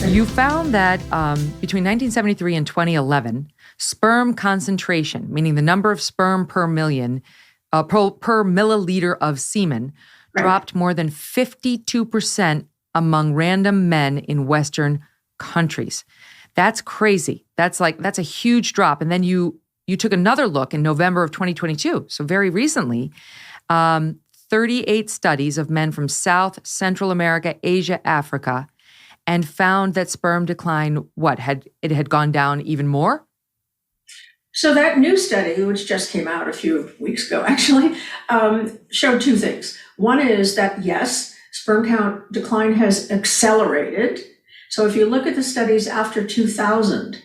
You found that between 1973 and 2011, sperm concentration, meaning the number of sperm per million, per milliliter of semen, dropped more than 52% among random men in Western countries. That's crazy. That's a huge drop. And then you took another look in November of 2022, so very recently, 38 studies of men from South, Central America, Asia, Africa, and found that sperm decline, had gone down even more? So that new study, which just came out a few weeks ago, actually, showed two things. One is that, yes, sperm count decline has accelerated. So if you look at the studies after 2000,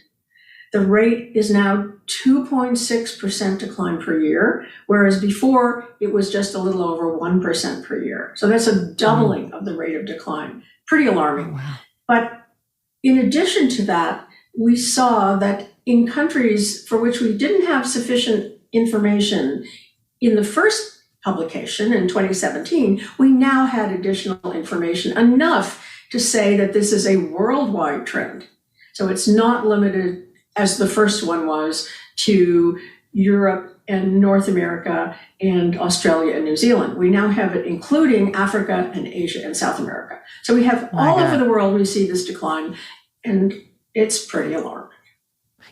the rate is now 2.6% decline per year, whereas before it was just a little over 1% per year. So that's a doubling of the rate of decline. Pretty alarming. Oh, wow. But in addition to that, we saw that in countries for which we didn't have sufficient information in the first publication in 2017, we now had additional information, enough to say that this is a worldwide trend. So it's not limited, as the first one was, to Europe and North America and Australia and New Zealand. We now have it including Africa and Asia and South America. So we have all over the world, we see this decline, and it's pretty alarming.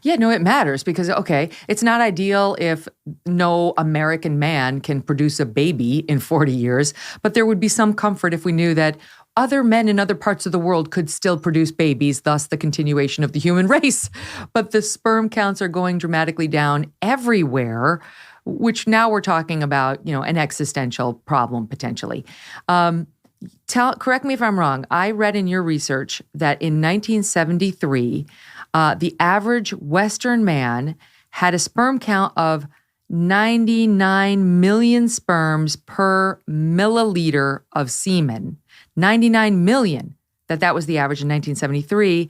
Yeah, no, it matters because, okay, it's not ideal if no American man can produce a baby in 40 years, but there would be some comfort if we knew that other men in other parts of the world could still produce babies, thus the continuation of the human race. But the sperm counts are going dramatically down everywhere, which now we're talking about, an existential problem potentially. Correct me if I'm wrong. I read in your research that in 1973, the average Western man had a sperm count of 99 million sperms per milliliter of semen. 99 million, that was the average in 1973.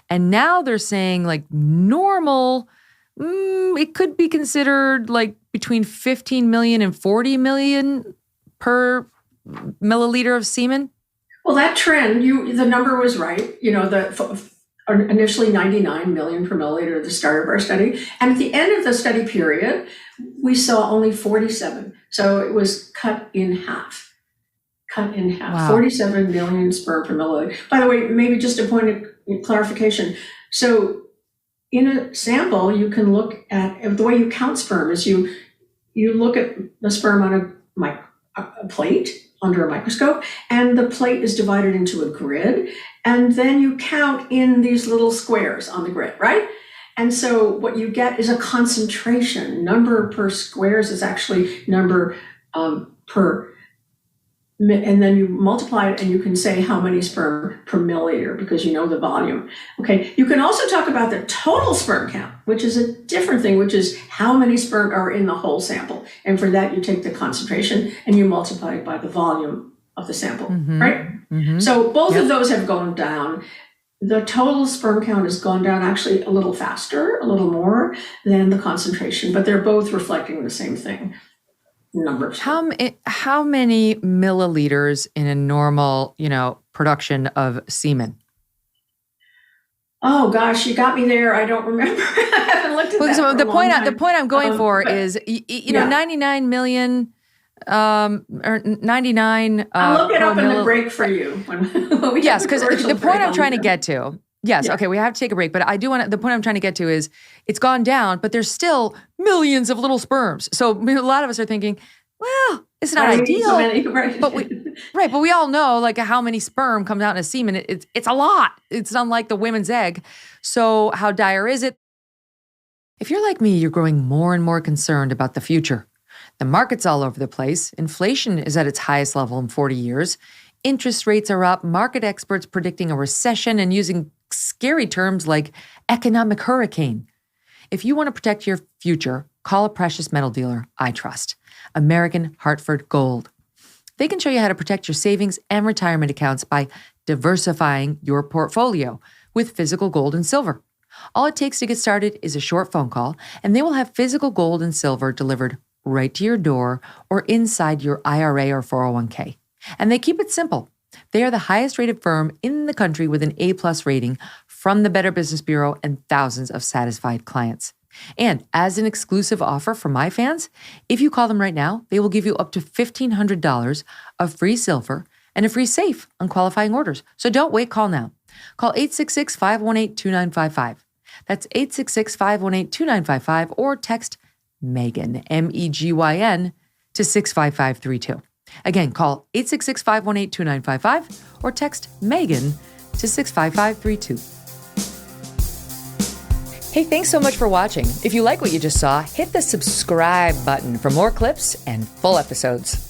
And now they're saying normal, it could be considered between 15 million and 40 million per milliliter of semen. Well, that trend, the number was right. Initially 99 million per milliliter at the start of our study. And at the end of the study period, we saw only 47. So it was cut in half. Wow. 47 million sperm per milliliter. By the way, maybe just a point of clarification. So in a sample, you can look at, the way you count sperm is you look at the sperm on a plate under a microscope, and the plate is divided into a grid, and then you count in these little squares on the grid, right? And so what you get is a concentration. Number per squares is actually number per, and then you multiply it and you can say how many sperm per milliliter because you know the volume. Okay, you can also talk about the total sperm count, which is a different thing, which is how many sperm are in the whole sample. And for that, you take the concentration and you multiply it by the volume of the sample, right? Mm-hmm. So both of those have gone down. The total sperm count has gone down actually a little faster, a little more than the concentration, but they're both reflecting the same thing. Numbers. How many milliliters in a normal, production of semen? Oh gosh, you got me there. I don't remember. I haven't looked at that. So for a long time. The point I'm going for is, 99 million, or 99. I'll look it up in the break for you. When we yes, because the point I'm trying to get to. Yes, okay, we have to take a break, but I do want the point I'm trying to get to is it's gone down, but there's still millions of little sperms. So a lot of us are thinking, well, it's not ideal. So many, right. But we all know how many sperm comes out in a semen. It's a lot. It's unlike the women's egg. So how dire is it? If you're like me, you're growing more and more concerned about the future. The market's all over the place. Inflation is at its highest level in 40 years. Interest rates are up. Market experts predicting a recession and using scary terms like economic hurricane. If you want to protect your future, call a precious metal dealer I trust, American Hartford Gold. They can show you how to protect your savings and retirement accounts by diversifying your portfolio with physical gold and silver. All it takes to get started is a short phone call, and they will have physical gold and silver delivered right to your door or inside your IRA or 401k. And they keep it simple. They are the highest rated firm in the country with an A+ rating from the Better Business Bureau and thousands of satisfied clients. And as an exclusive offer for my fans, if you call them right now, they will give you up to $1,500 of free silver and a free safe on qualifying orders. So don't wait, call now. Call 866-518-2955. That's 866-518-2955 or text Megyn, Megyn, to 65532. Again, call 866-518-2955 or text Megyn to 65532. Hey, thanks so much for watching. If you like what you just saw, hit the subscribe button for more clips and full episodes.